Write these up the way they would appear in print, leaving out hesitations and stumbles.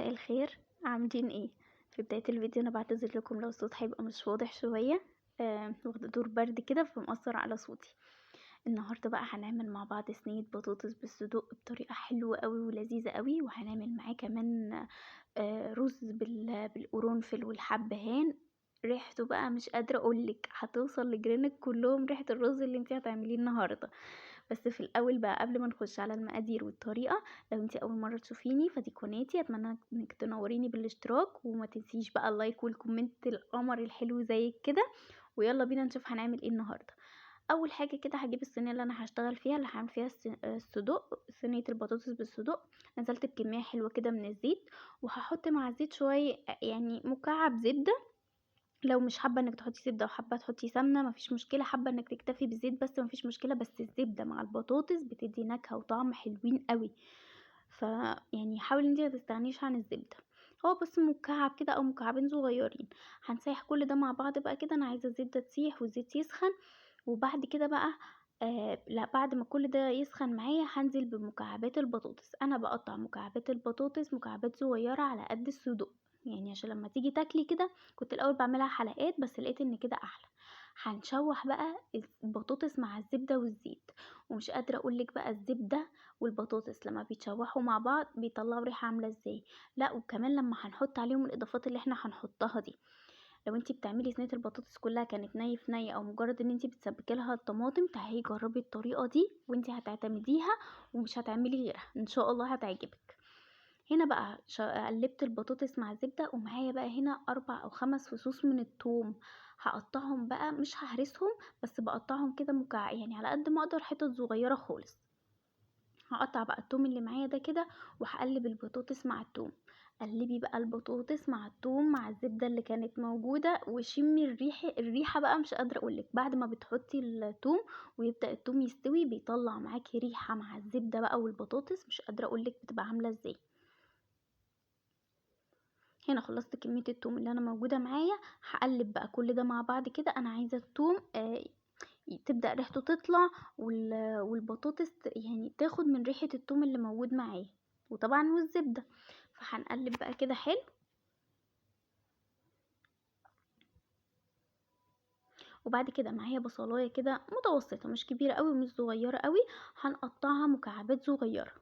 مساء الخير، عاملين ايه؟ في بداية الفيديو انا بعتذر لكم لو الصوت هيبقى مش واضح شوية. واخدة دور برد كده فمأثر على صوتي. النهاردة بقى هنعمل مع بعض صينية بطاطس بالصدق بطريقة حلوة قوي ولذيذة قوي، وهنعمل معاه كمان رز بالقرنفل والحبهان. ريحته بقى مش قادرة اقولك، هتوصل لجيرانك كلهم ريحة الرز اللي انتي هتعمليه النهاردة. بس في الاول بقى قبل ما نخش على المقادير والطريقه، لو انتي اول مره تشوفيني فدي قناتي، اتمنى انك تنوريني بالاشتراك، وما تنسيش بقى اللايك والكومنت القمر الحلو زي كده. ويلا بينا نشوف هنعمل ايه النهارده. اول حاجه كده هجيب الصينيه اللي انا هشتغل فيها، اللي هعمل فيها الصدق، صينيه البطاطس بالصدق. نزلت بكميه حلوه كده من الزيت، وهحط مع الزيت شويه يعني مكعب زبده. لو مش حابه انك تحطي زبده وحابه تحطي سمنه مفيش مشكله، حابه انك تكتفي بالزيت بس مفيش مشكله، بس الزبده مع البطاطس بتدي نكهه وطعم حلوين قوي. يعني حاولي انتي ما تستغنيش عن الزبده. هو بس مكعب كده او مكعبين صغيرين. هنسيح كل ده مع بعض بقى كده، انا عايزه الزبده تسيح والزيت يسخن. وبعد كده بقى لا، بعد ما كل ده يسخن معايا هنزل بمكعبات البطاطس. انا بقطع مكعبات البطاطس مكعبات صغيره على قد الصدوق، يعني عشان لما تيجي تاكلي كده. كنت الاول بعملها حلقات بس لقيت ان كده احلى. هنشوح بقى البطاطس مع الزبده والزيت. ومش قادره اقولك بقى الزبده والبطاطس لما بيتشوحوا مع بعض بيطلعوا ريحه عامله ازاي. لا وكمان لما هنحط عليهم الاضافات اللي احنا هنحطها دي. لو انتي بتعملي صينيه البطاطس كلها كانت ني في ني، او مجرد ان انتي بتسبكي لها الطماطم، تعالي جربي الطريقه دي وانتي هتعتمديها ومش هتعملي غيرها ان شاء الله هتعجبك. هنا بقى قلبت البطاطس مع الزبده، ومعايا بقى هنا 4 أو 5 فصوص من الثوم. هقطعهم بقى مش ههرسهم، بس بقطعهم كده يعني على قد ما اقدر حتت صغيره خالص. هقطع بقى التوم اللي معايا ده كده، وهقلب البطاطس مع التوم. قلبي بقى البطاطس مع التوم مع الزبده اللي كانت موجوده، وشمي الريحه بقى مش قادره اقولك. بعد ما بتحطي التوم ويبدا التوم يستوي بيطلع معاكي ريحه مع الزبده بقى والبطاطس مش قادره اقولك بتبقى عامله ازاي. هنا خلصت كميه التوم اللي انا موجوده معايا. هقلب بقى كل ده مع بعض كده. انا عايزه التوم تبدأ ريحته تطلع، والبطاطس يعني تاخد من ريحة التوم اللي موجود معايا، وطبعا والزبدة. فهنقلب بقى كده حلو. وبعد كده معايا بصلاية كده متوسطة، مش كبيرة قوي ومش صغيرة قوي. هنقطعها مكعبات صغيرة.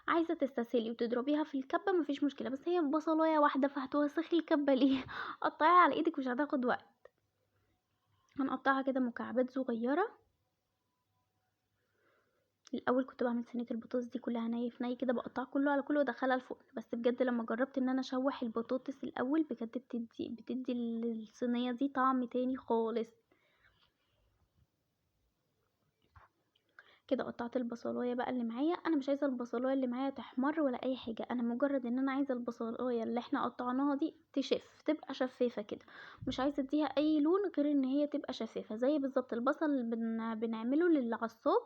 عايزة تستسهلي وتضربيها في الكبة مفيش مشكلة، بس هي بصلاية واحدة فهتوسخي الكبة ليه؟ قطعيها على ايدك مش هتاخد وقت. هنقطعها كده مكعبات صغيرة. الاول كنت بعمل صينيه البطاطس دي كلها ني في ني كده، بقطع كله على كله وادخلها الفرن، بس بجد لما جربت ان انا اشوح البطاطس الاول بجد بتدي الصينيه دي طعم تاني خالص. كده قطعت البصلايه بقى اللي معايا. انا مش عايزه البصلايه اللي معايا تحمر ولا اي حاجه، انا مجرد ان انا عايزه البصلايه اللي احنا قطعناها دي تبقى شفافه كده. مش عايزه اديها اي لون غير ان هي تبقى شفافه، زي بالظبط البصل اللي بنعمله للعصاج.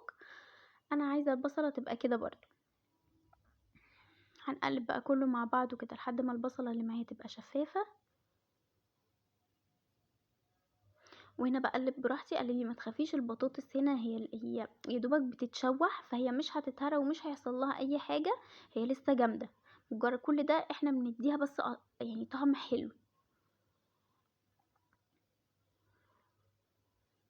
انا عايزه البصله تبقى كده برضو. هنقلب بقى كله مع بعضه كده لحد ما البصله اللي معايا تبقى شفافه. وهنا بقلب براحتي، قلبي ما تخافيش. البطاطس هنا هي يا دوبك بتتشوح، فهي مش هتتهرى ومش هيحصل لها اي حاجه. هي لسه جامده. مجرد كل ده احنا بنديها بس يعني طعم حلو.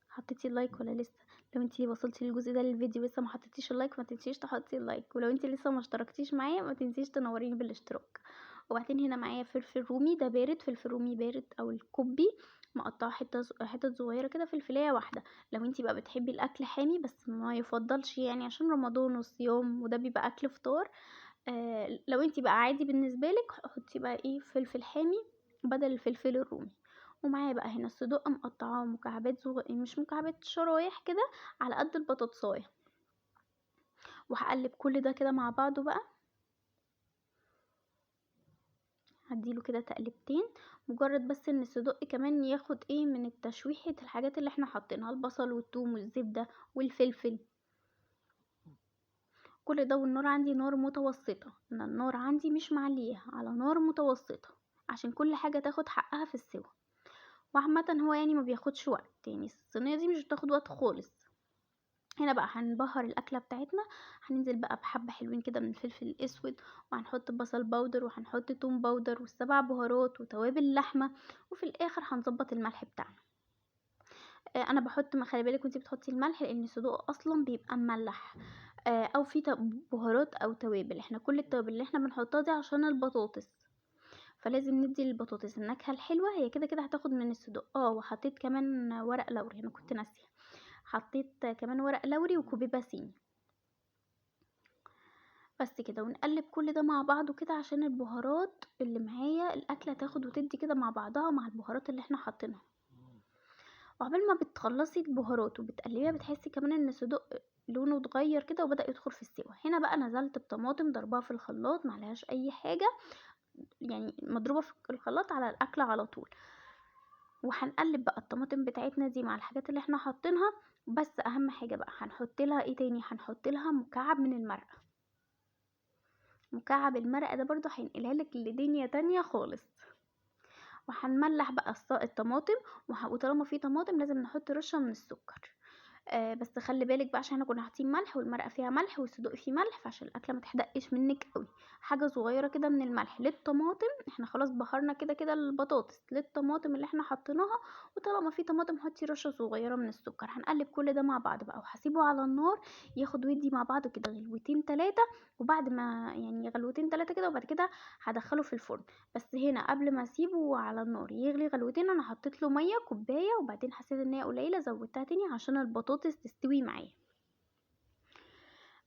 حطيتي اللايك ولا لسه؟ لو انتي وصلتي للجزء ده للفيديو لسه ما حطيتيش اللايك ما تنسيش تحطي اللايك، ولو انتي لسه ما اشتركتيش معايا ما تنسيش تنوريني بالاشتراك. وبعدين هنا معايا فلفل رومي، ده بارد، فلفل رومي بارد او الكوبي. مقطعه حتت صغيره كده، فلفلايه واحده. لو انتي بقى بتحبي الاكل حامي بس ما يفضلش يعني عشان رمضان والصيام وده بيبقى اكل فطار. لو انتي بقى عادي بالنسبه لك حطي بقى ايه فلفل حامي بدل الفلفل الرومي. ومعايا بقى هنا الصدق مقطعاه مكعبات مش مكعبات، شرايح كده على قد البطاطسايه. وهقلب كل ده كده مع بعضه بقى. هديله كده تقلبتين، مجرد بس ان الصدق كمان ياخد ايه من التشويحة الحاجات اللي احنا حاطينها، البصل والثوم والزبدة والفلفل. كل ده والنار عندي نار متوسطة، انا النار عندي مش معليها، على نار متوسطة عشان كل حاجة تاخد حقها في السوا. وعامة هو يعني ما بياخدش وقت، يعني الصينية دي مش بتاخد وقت خالص. هنا بقى هنبهر الاكله بتاعتنا. هننزل بقى بحبه حلوين كده من الفلفل الاسود، وهنحط بصل باودر، وهنحط توم باودر، والسبع بهارات، وتوابل اللحمه، وفي الاخر هنظبط الملح بتاعنا. انا بحط، ما خلي بالك وانتي بتحطي الملح، لان الصدوق اصلا بيبقى مملح، او في بهارات او توابل. احنا كل التوابل اللي احنا بنحطها دي عشان البطاطس، فلازم ندي للبطاطس النكهه الحلوه. هي كده كده هتاخد من الصدوق. وحطيت كمان ورق لوري، انا كنت ناسيه، حطيت كمان ورق لوري وكوبيبه صيني. بس كده، ونقلب كل ده مع بعضه كده عشان البهارات اللي معايا الاكله تاخد وتدي كده مع بعضها مع البهارات اللي احنا حاطينها. وعقبال ما بتخلصي البهارات وبتقلبيها، بتحسي كمان ان الصدوق لونه اتغير كده وبدأ يدخل في السوا. هنا بقى نزلت بطماطم ضربها في الخلاط، معلهاش اي حاجه، يعني مضروبه في الخلاط على الاكله على طول. وهنقلب بقى الطماطم بتاعتنا دي مع الحاجات اللي احنا حاطينها. بس اهم حاجه بقى هنحط لها ايه تاني، هنحط لها مكعب من المرقه. مكعب المرقه ده برضو هينقلها لك لدنيا تانية خالص. وهنملح بقى الطماطم، وطالما في طماطم لازم نحط رشه من السكر. بس خلي بالك بقى، عشان احنا كنا حاطين ملح، والمرقه فيها ملح، والصدوق فيه ملح، فعشان الاكله ما تحدقش منك قوي، حاجه صغيره كده من الملح للطماطم. احنا خلاص بهرنا كده كده البطاطس للطماطم اللي احنا حاطيناها. وطالما في طماطم حطي رشه صغيره من السكر. هنقلب كل ده مع بعض بقى، وهسيبه على النار ياخد ويدي مع بعض كده غلوتين 3. وبعد ما يعني غلوتين 3 كده، وبعد كده هدخله في الفرن. بس هنا قبل ما اسيبه على النار يغلي غلوتين، انا حطيت له ميه كوبايه، وبعدين حسيت ان هي قليله زودتها تاني عشان البطاطس تستوي معايا.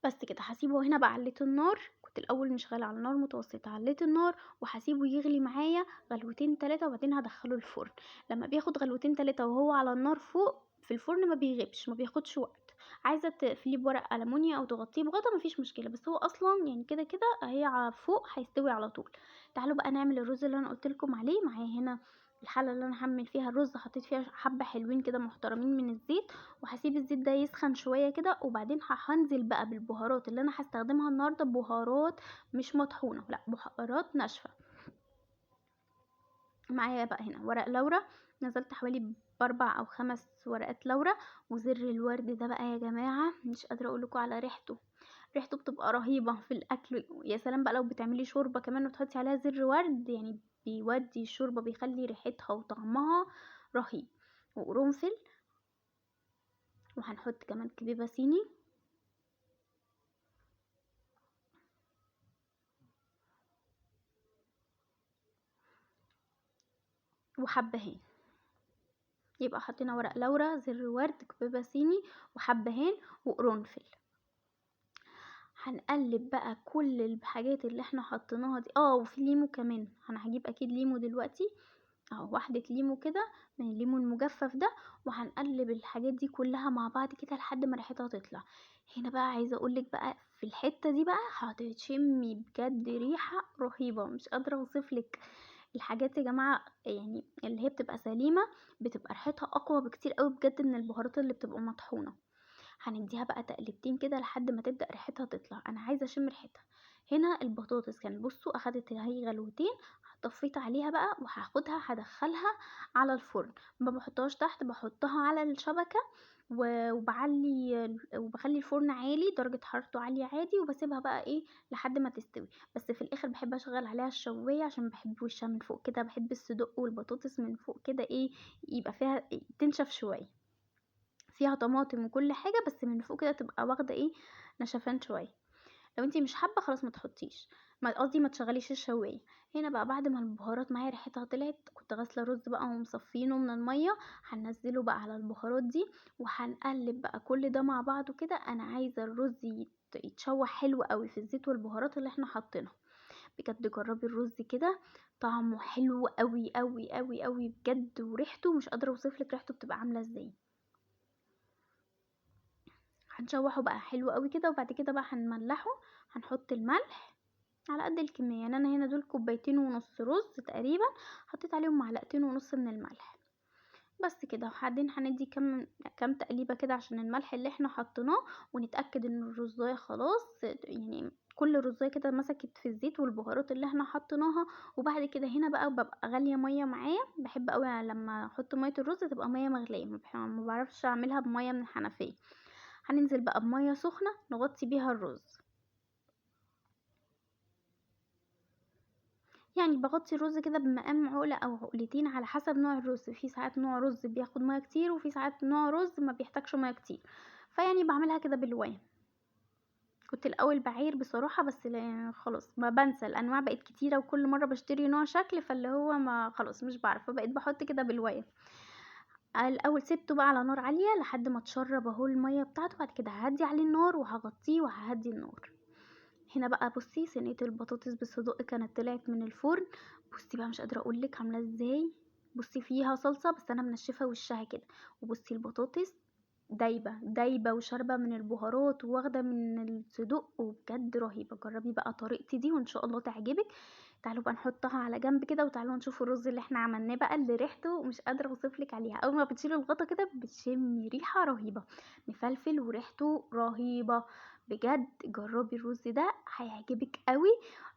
بس كده هسيبه هنا بقى. عليت النار، كنت الاول مشغله على نار متوسطه، عليت النار وهسيبه يغلي معايا غلوتين 3، وبعدين هدخله الفرن. لما بياخد غلوتين 3 وهو على النار فوق في الفرن ما بيغيبش، ما بياخدش وقت. عايزه تقفليه بورق ألمونيا او تغطيه بغطا مفيش مشكله، بس هو اصلا يعني كده كده هي فوق هيستوي على طول. تعالوا بقى نعمل الرز اللي انا قلت لكم عليه. معايا هنا الحله اللي انا هعمل فيها الرز، حطيت فيها حبه حلوين كده محترمين من الزيت، وهسيب الزيت ده يسخن شويه كده، وبعدين هنزل بقى بالبهارات اللي انا هستخدمها النهارده. بهارات مش مطحونه، لا، بهارات ناشفه. معايا بقى هنا ورق لورا، نزلت حوالي ب4 أو 5 ورقات لورا. وزر الورد ده بقى يا جماعه مش قادره اقولكوا على ريحته. ريحته بتبقى رهيبه في الاكل. يا سلام بقى لو بتعملي شوربه كمان وتحطي عليها زر ورد، يعني بيودي الشوربه، بيخلي ريحتها وطعمها رهيب. وقرنفل، وهنحط كمان كبيبه صيني، وحبهان. يبقى حطينا ورق لورا، زر ورد، كبيبه صيني، وحبهان، وقرنفل. هنقلب بقى كل الحاجات اللي احنا حطيناها دي. وفي ليمو كمان، انا هجيب اكيد ليمو دلوقتي، اهو واحدة ليمو كده من الليمو المجفف ده. وهنقلب الحاجات دي كلها مع بعض كده لحد ما ريحتها تطلع. هنا بقى عايزه اقولك بقى، في الحته دي بقى هتشمي بجد ريحه رهيبه، مش قادره اوصفلك. الحاجات يا جماعه يعني اللي هي بتبقى سليمه بتبقى ريحتها اقوى بكتير قوي بجد من البهارات اللي بتبقى مطحونه. هنديها بقى تقلبتين كده لحد ما تبدأ ريحتها تطلع. انا عايزة اشم ريحتها. هنا البطاطس كان بصوا اخدت هي غلوتين. طفيت عليها بقى وهاخدها هدخلها على الفرن. ما بحطهاش تحت، بحطها على الشبكة، وبخلي الفرن عالي، درجة حرارته عالية عادي، وبسيبها بقى ايه لحد ما تستوي. بس في الاخر بحب اشغل عليها الشواية عشان بحب وشها من فوق كده، بحب الصدق والبطاطس من فوق كده ايه، يبقى فيها تنشف شوية. فيها طماطم وكل حاجه، بس من فوق كده تبقى واخده ايه، نشفان شويه. لو انتي مش حابه خلاص ما تحطيش، ما قصدي ما تشغليش الشوايه. هنا بقى بعد ما البهارات معايا ريحتها طلعت، كنت غاسله رز بقى ومصفينه من الميه، هننزله بقى على البهارات دي. وهنقلب بقى كل ده مع بعضه كده. انا عايزه الرز يتشوح حلو قوي في الزيت والبهارات اللي احنا حاطينها. بجد جربي الرز كده، طعمه حلو قوي قوي قوي قوي بجد، وريحته مش قادره اوصفلك ريحته بتبقى عامله ازاي. هنشوحه بقى حلو قوي كده، وبعد كده بقى هنملحه. هنحط الملح على قد الكميه، يعني انا هنا دول كوبايتين ونص رز تقريبا، حطيت عليهم معلقتين ونص من الملح. بس كده. وبعدين هندي كام تقليبه كده عشان الملح اللي احنا حطيناه، ونتاكد ان الرزايه خلاص يعني كل رزايه كده مسكت في الزيت والبهارات اللي احنا حطيناها. وبعد كده هنا بقى ببقى غاليه ميه معايا، بحب قوي لما احط ميه الرز تبقى ميه مغليه، ما بعرفش اعملها بميه من الحنفيه. هننزل بقى بميه سخنه نغطي بيها الرز. يعني باغطي الرز كده بمقام عقلة او عقلتين على حسب نوع الرز، في ساعات نوع رز بياخد ميه كتير وفي ساعات نوع رز ما بيحتاجش ميه كتير، فيعني بعملها كده بالوام. كنت الاول بعاير بصراحه، بس خلاص ما بنسى، الانواع بقت كتيره وكل مره بشتري نوع شكل، فاللي هو ما خلاص مش بعرف، فبقيت بحط كده بالوام. الاول سبته بقى على نار عاليه لحد ما تشرب اهو الميه بتاعته، بعد كده ههدي عليه النار وهغطيه وههدي النار. هنا بقى بصي صينيه البطاطس بالصدق كانت طلعت من الفرن. بصي بقى مش قادره اقولك عامله ازاي. بصي فيها صلصه بس انا منشفه وشها كده. وبصي البطاطس دايبه دايبه وشاربه من البهارات واخده من الصدوق، وبجد رهيبه. جربي بقى طريقتي دي وان شاء الله تعجبك. تعالوا بقى نحطها على جنب كده، وتعالوا نشوف الرز اللي احنا عملناه بقى، اللي ريحته مش قادره اوصفلك عليها. اول ما بتشيلي الغطا كده بتشمي ريحه رهيبه، مفلفل وريحته رهيبه. بجد جربي الرز ده هيعجبك قوي.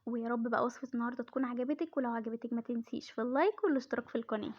ويا رب بقى وصفه النهارده تكون عجبتك، ولو عجبتك ما تنسيش في اللايك والاشتراك في القناه.